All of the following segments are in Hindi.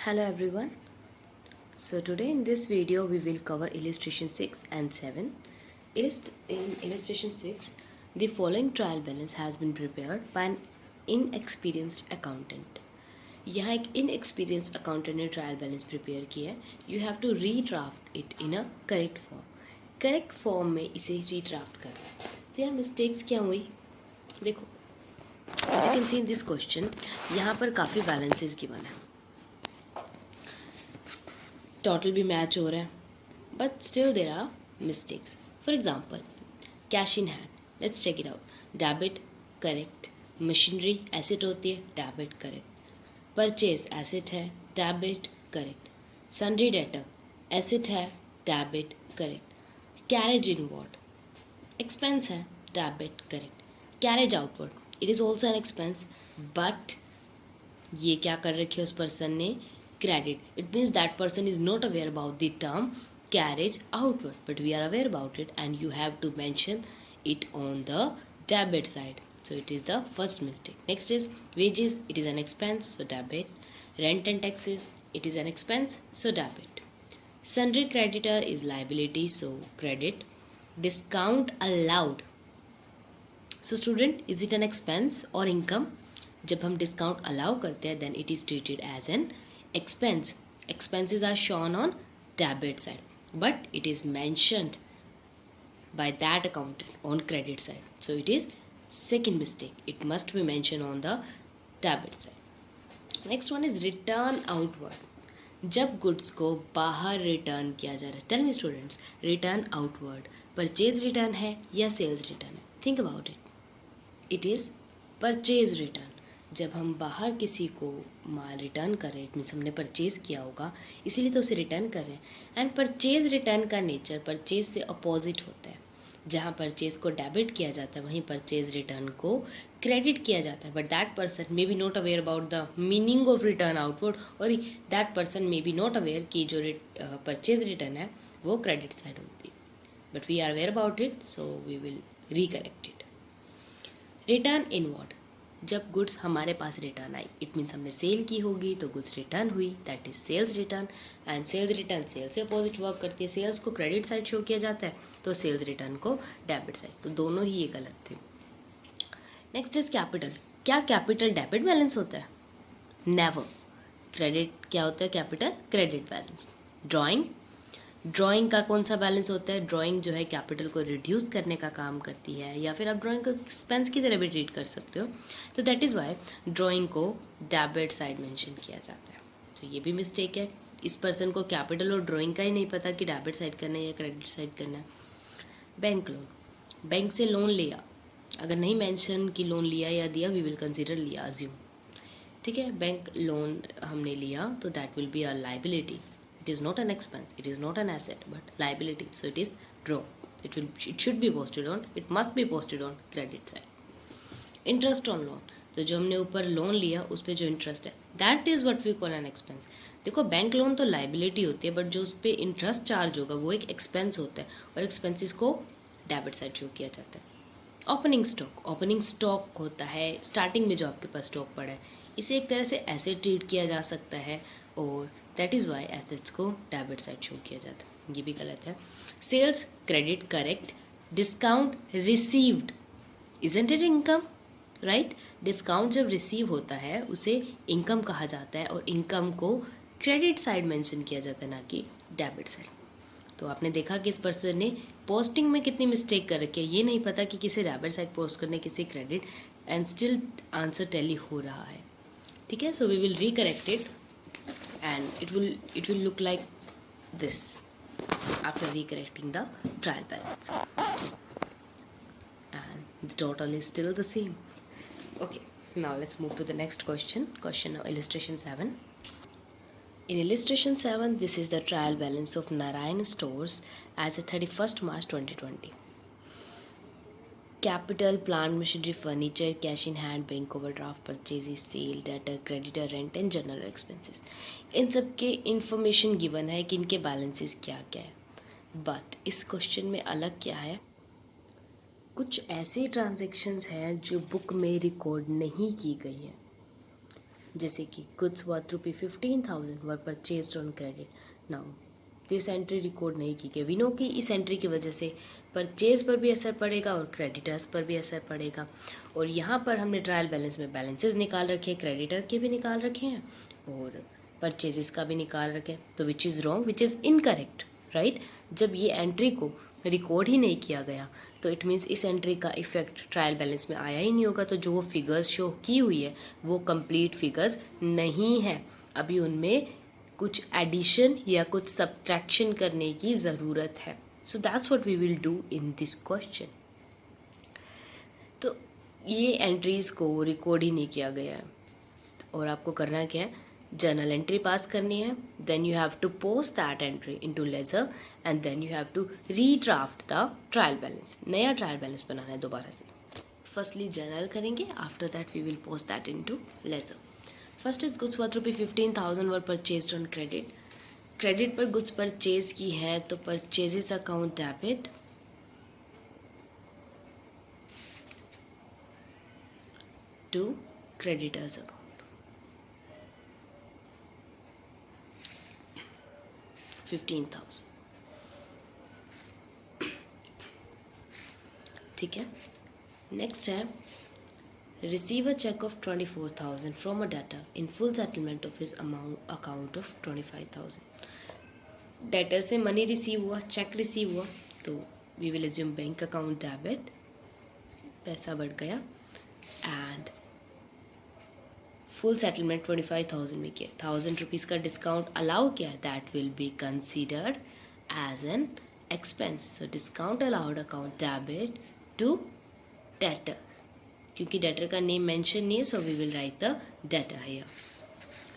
Hello everyone. So today in this video we will cover illustration 6 and 7. In illustration 6, the following trial balance has been prepared by an inexperienced accountant. यहाँ एक inexperienced accountant ने trial balance prepare किया है. You have to redraft it in a correct form. Correct form में इसे redraft करना है. तो यहाँ mistakes क्या हुई? देखो, as you can see in this question, यहाँ पर काफ़ी balances given है. टोटल भी मैच हो रहा है, but still there are mistakes. For example, cash in hand, let's check it out. Debit correct. Machinery asset होती है, डेबिट करेक्ट. परचेज एसेट है, debit correct. Sundry debtor asset है, debit correct. Carriage inward expense है, debit correct. Carriage outward it is also an expense, but ये क्या कर रखी है उस पर्सन ने? Credit. It means that person is not aware about the term carriage outward, but we are aware about it and you have to mention it on the debit side. So it is the first mistake. Next is wages. It is an expense, so debit. Rent and taxes. It is an expense, so debit. Sundry creditor is liability, so credit. Discount allowed. So student, is it an expense or income? जब हम discount allow करते हैं, then it is treated as an expense. Expenses are shown on debit side, but it is mentioned by that accountant on credit side. So it is second mistake. It must be mentioned on the debit side. Next one is return outward. जब गुड्स को बाहर रिटर्न किया जा रहा है, tell me students, return outward purchase return है या सेल्स रिटर्न है? Think about it. It is purchase return. जब हम बाहर किसी को माल रिटर्न कर रहे हैं, इट मीन्स हमने परचेज़ किया होगा, इसीलिए तो उसे रिटर्न कर रहे हैं. एंड परचेज़ रिटर्न का नेचर परचेज़ से अपोजिट होता है. जहाँ परचेज़ को डेबिट किया जाता है, वहीं परचेज़ रिटर्न को क्रेडिट किया जाता है. But that person may be not aware about the meaning of return outward, और that person may be not aware कि जो परचेज़ रिटर्न है वो क्रेडिट साइड होती है. But we are aware about it, so we will recorrect it. Return inward. जब गुड्स हमारे पास रिटर्न आई, इट मीन्स हमने सेल की होगी तो गुड्स रिटर्न हुई, that is sales return. And sales return sales से अपोजिट वर्क करती है. सेल्स को क्रेडिट साइड शो किया जाता है, तो सेल्स रिटर्न को डेबिट साइड. तो दोनों ही ये गलत थे. Next is capital. क्या कैपिटल डेबिट बैलेंस होता है? नेवर. क्रेडिट क्या होता है? Capital credit balance. Drawing. Drawing का कौन सा बैलेंस होता है? ड्राइंग जो है कैपिटल को रिड्यूस करने का काम करती है, या फिर आप ड्राइंग को एक्सपेंस की तरह भी ट्रीट कर सकते हो. तो दैट इज़ वाई ड्राइंग को डेबिट साइड मेंशन किया जाता है. तो ये भी मिस्टेक है. इस पर्सन को कैपिटल और ड्राइंग का ही नहीं पता कि डेबिट साइड करना है या क्रेडिट साइड करना है. Bank loan. बैंक से लोन लिया, अगर नहीं मेंशन कि लोन लिया या दिया, वी विल कंसिडर लिया, अज्यूम. ठीक है, बैंक लोन हमने लिया तो that will be a liability. It is not an expense, it is not an asset, but liability. So it is wrong. It should be posted on, it must be posted on credit side. Interest on loan. तो जो हमने ऊपर लोन लिया उस पर जो इंटरेस्ट है, that is what we call an expense. देखो, बैंक लोन तो लाइबिलिटी होती है, बट जो उस पर इंटरेस्ट चार्ज होगा वो एक एक्सपेंस होता है, और एक्सपेंसिस को डेबिट साइड शो किया जाता है. Opening stock. ओपनिंग स्टॉक होता है स्टार्टिंग में जो आपके पास स्टॉक पड़ा है, इसे एक तरह से ऐसे ट्रीट किया जा सकता है, और दैट इज़ वाई एसेट्स को डेबिट साइड शो किया जाता है. ये भी गलत है. Sales credit correct. Discount received. Isn't it income? Right. Discount जब रिसीव होता है उसे इनकम कहा जाता है, और इनकम को क्रेडिट साइड मेंशन किया जाता है, ना कि डेबिट साइड. तो आपने देखा कि इस पर्सन ने पोस्टिंग में कितनी मिस्टेक कर रखी है. ये नहीं पता कि किसे डेबिट साइड पोस्ट करने, किसे credit, and still answer tally हो रहा है. ठीक है, so we will recorrect it and it will look like this after recorrecting the trial balance, and the total is still the same. Okay, now let's move to the next question illustration 7. In illustration 7, this is the trial balance of Narayan stores as of 31st March 2020. Capital, plant, machinery, furniture, cash in hand, bank overdraft, purchase, sale, debtor, creditor, rent and general expenses. इन सब के इन्फॉर्मेशन गिवन है कि इनके बैलेंसेस क्या क्या है. बट इस क्वेश्चन में अलग क्या है, कुछ ऐसी ट्रांजैक्शंस हैं जो बुक में रिकॉर्ड नहीं की गई है. जैसे कि goods worth ₹15,000 were purchased on credit. Now this entry record नहीं की गई। वी नो कि इस एंट्री की वजह से परचेज पर भी असर पड़ेगा और क्रेडिटर्स पर भी असर पड़ेगा। और यहाँ पर हमने ट्रायल बैलेंस में बैलेंसेस निकाल रखे हैं, क्रेडिटर के भी निकाल रखे हैं और परचेजेस का भी निकाल रखे हैं। तो which is wrong, which is incorrect, right. जब ये एंट्री को रिकॉर्ड ही नहीं किया गया तो इट मीन्स इस एंट्री का इफेक्ट ट्रायल बैलेंस में आया ही नहीं होगा। तो जो वो फिगर्स शो की हुई है वो कंप्लीट फिगर्स नहीं है, अभी उनमें कुछ एडिशन या कुछ सब्ट्रैक्शन करने की ज़रूरत है। So that's what we will do in this question. तो ये एंट्रीज़ को रिकॉर्ड ही नहीं किया गया है और आपको करना क्या है, जर्नल एंट्री पास करनी है, then you have to post that entry into ledger and then you have to redraft the trial balance. नया ट्रायल बैलेंस बनाना है दोबारा से। फर्स्टली जर्नल करेंगे, after that we will post that into ledger. First is goods worth ₹15,000 were purchased on credit. Credit पर गुड्स परचेज की हैं तो purchases account debit to creditors account. $15,000, ठीक है। नेक्स्ट है receive a check of 24,000 from a debtor in full settlement of his amount account of 25,000। Debtor से मनी रिसीव हुआ, चेक रिसीव हुआ, तो we will assume bank account debit, पैसा बढ़ गया एंड फुल सेटलमेंट 25,000 में किया, ₹1,000 का डिस्काउंट अलाउ किया, that will be considered as an expense. So discount allowed account debit to debtor, क्योंकि डेटर का नेम मेंशन नहीं है so we will write the debtor here.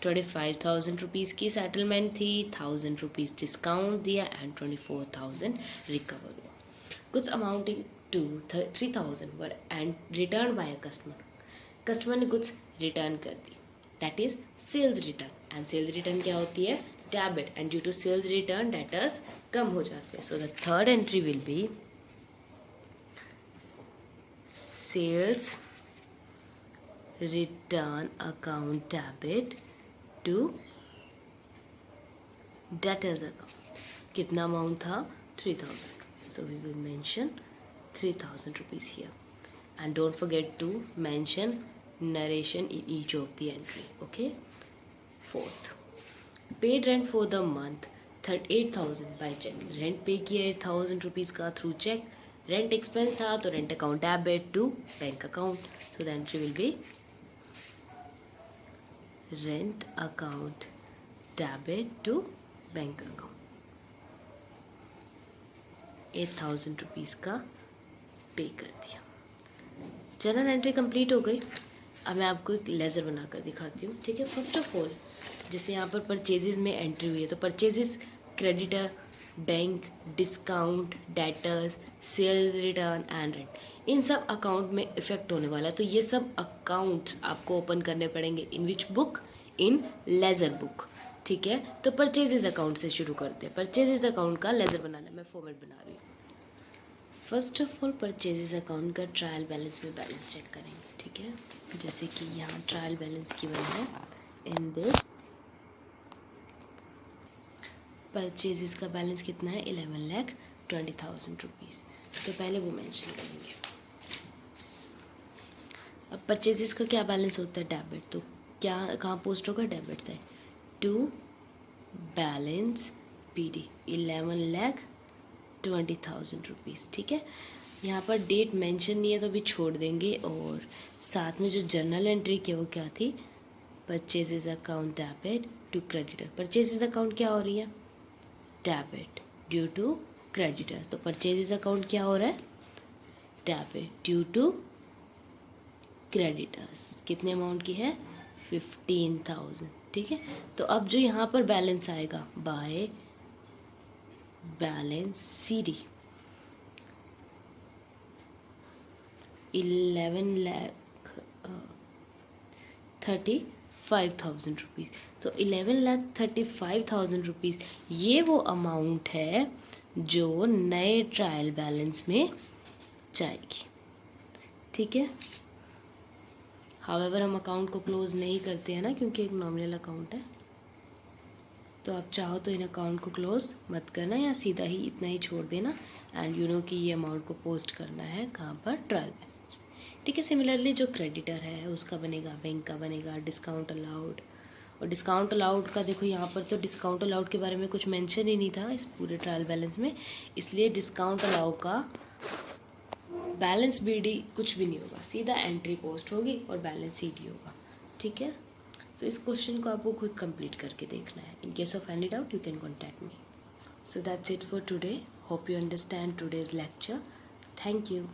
25,000 rupees की सेटलमेंट थी, ₹1,000 डिस्काउंट दिया एंड 24,000 रिकवर हुआ। कुछ amounting to 3,000 were and return by a customer. Customer ने कुछ रिटर्न कर दी, that is sales return. And sales return क्या होती है, debit, and due to sales return debtors कम हो जाते हैं। So the third entry will be sales return account debit to debtors account. कितना अमाउंट था, 3,000। So we will mention 3,000 rupees here and don't forget to mention narration in each of the entry, okay। Fourth, paid rent for the month 8,000 by check। Rent पे किया 8,000 rupees का थ्रू चेक। रेंट एक्सपेंस था तो rent account debit to bank account. So the entry will be rent account debit to bank account. 8,000 rupees का पे कर दिया। जर्नल एंट्री कंप्लीट हो गई। अब मैं आपको एक लेज़र बनाकर दिखाती हूँ, ठीक है। फर्स्ट ऑफ ऑल जैसे यहाँ पर परचेजेस में एंट्री हुई है तो purchases, creditor, bank, discount, debtors, sales return and rent, इन सब अकाउंट में इफेक्ट होने वाला है। तो ये सब अकाउंट्स आपको ओपन करने पड़ेंगे। In which book, in ledger book, ठीक है। तो परचेजेस अकाउंट से शुरू करते हैं। परचेजेस अकाउंट का लेज़र बनाना है, मैं फॉर्मेट बना रही हूँ। First of all purchases account का ट्रायल बैलेंस में बैलेंस चेक करेंगे, ठीक है। जैसे कि यहाँ ट्रायल बैलेंस की वन है इन दिस। परचेजेस का बैलेंस कितना है, 11,20,000 रुपीज़। तो पहले वो मेंशन करेंगे। अब परचेजेस का क्या बैलेंस होता है, डेबिट, तो क्या कहाँ पोस्ट होगा, debit side to balance PD 11,20,000 rupees, ठीक है। यहाँ पर डेट मेंशन नहीं है तो भी छोड़ देंगे। और साथ में जो जर्नल एंट्री की वो क्या थी, purchases account debit to creditor. Purchases account क्या हो रही है, डेबिट ड्यू टू क्रेडिटर्स। तो परचेजेस अकाउंट क्या हो रहा है, डेबिट ड्यू टू क्रेडिटर्स। कितने अमाउंट की है, 15,000, ठीक है। तो अब जो यहाँ पर बैलेंस आएगा बाय बैलेंस CD 11,35,000 रुपीज़। तो 11,35,000 रुपीज़ ये वो अमाउंट है जो नए ट्रायल बैलेंस में जाएगी, ठीक है। हावेवर हम अकाउंट को क्लोज नहीं करते हैं ना, क्योंकि एक नॉमिनल अकाउंट है। तो आप चाहो तो इन अकाउंट को क्लोज मत करना या सीधा ही इतना ही छोड़ देना, एंड यू नो कि ये अमाउंट को पोस्ट करना है कहाँ पर, ट्रायल बैलेंस। ठीक है। सिमिलरली जो क्रेडिटर है उसका बनेगा, बैंक का बनेगा डिस्काउंट अलाउड। और डिस्काउंट अलाउड का देखो यहाँ पर तो डिस्काउंट अलाउड के बारे में कुछ मेंशन ही नहीं था इस पूरे ट्रायल बैलेंस में, इसलिए डिस्काउंट अलाउड का बैलेंस बीडी कुछ भी नहीं होगा, सीधा एंट्री पोस्ट होगी और बैलेंस सीडी होगा। ठीक है। सो इस क्वेश्चन को आपको खुद कंप्लीट करके देखना है। In case of any doubt you can contact me. So that's it for today. Hope you understand today's lecture. Thank you.